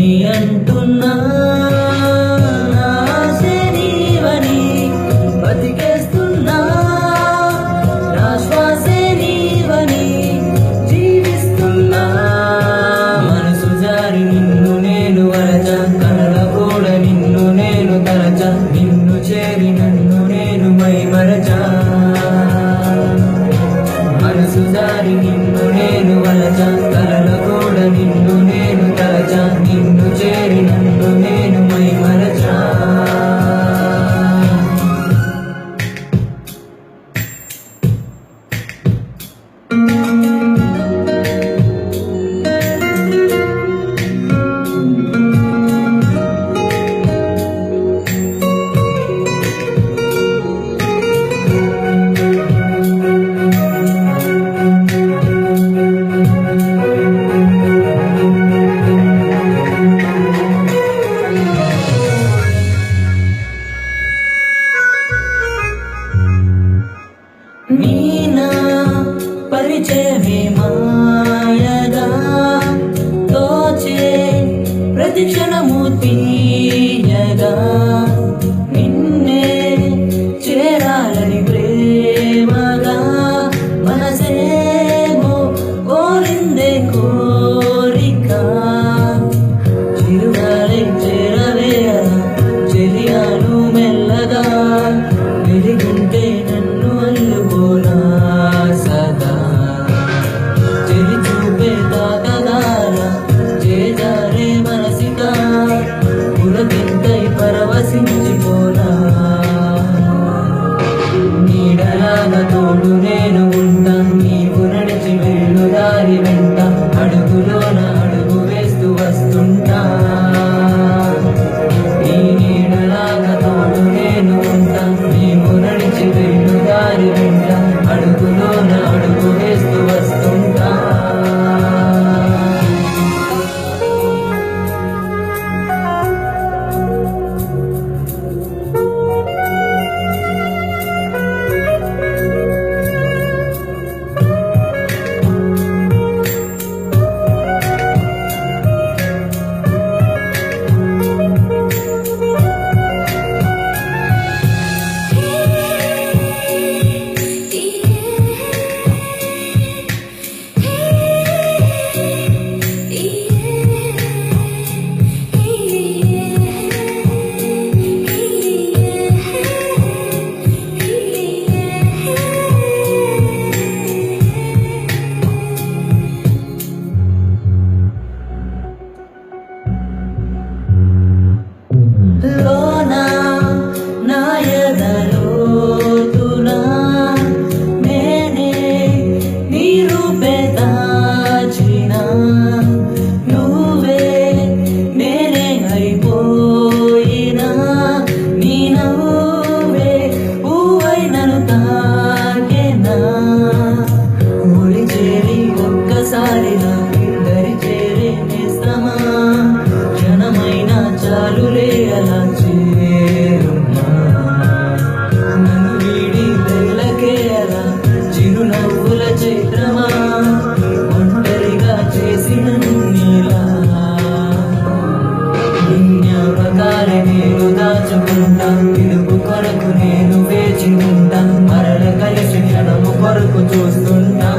నీవని అంటున్నా నాశే నీవని బతికేస్తున్నా నా శ్వాసే నీవని జీవిస్తున్నా మనసు జారి నిన్ను నేను వరచ కలల కూడా నిన్ను నేను తలచ నిన్ను చేరి నన్ను నేను మైమరచా మనసు జారి నిన్ను నేను వలచ కలల కూడా నిన్ను నేను తలచ నిన్ను చేరి నన్ను నేను మైమరచా నీనా పరిచయమే మాయగా తోచే ప్రతి క్షణము తీయగా నిన్నే చేరాలని ప్రేమగా మనసేమో కోరిందే కోరిక చిరుగాలై చేరవేళ చెలియాను మెల్లగా వెలిగుంటే నన్ను అల్లుకోనా సదా చెలి చూపే తాతగార చేజారే మనసిగా పులకింతై పరవశించిపోనా నీడలాగా తోడు నేను ఉంటా నీవు నడిచి వెళ్ళు దారి వెంట అడుగులోన అడుగు వేస్తూ వస్తుంటా నీ నీడలాగా తోడు నేను ఉంటా నీవు నడిచి వెళ్ళు దారి వెంట అడుగులోన అడుగు వేస్తూ వస్తుంటా లోనా నాయదలోతునా నేనే నీ రూపే దాచినా నువ్వే నేనే అయిపోయినా నీ నవ్వే పువ్వై నన్ను తాకెనా ఒడి చేరి ఒక్కసారిగా దరి చేరే నేస్తమా క్షణమైనా చాలులే అలా చేరున్నా నన్ను వీడి తెల్లకే అలా చిరునవ్వుల చైత్రమా ఒంటరిగా చేసిన నీలా జ్ఞాపకాలే నేను దాచుకుంటా పిలుపు కొరకు నేను వేచి ఉంటా మరల కలిసి క్షణము కొరకు చూస్తుంటా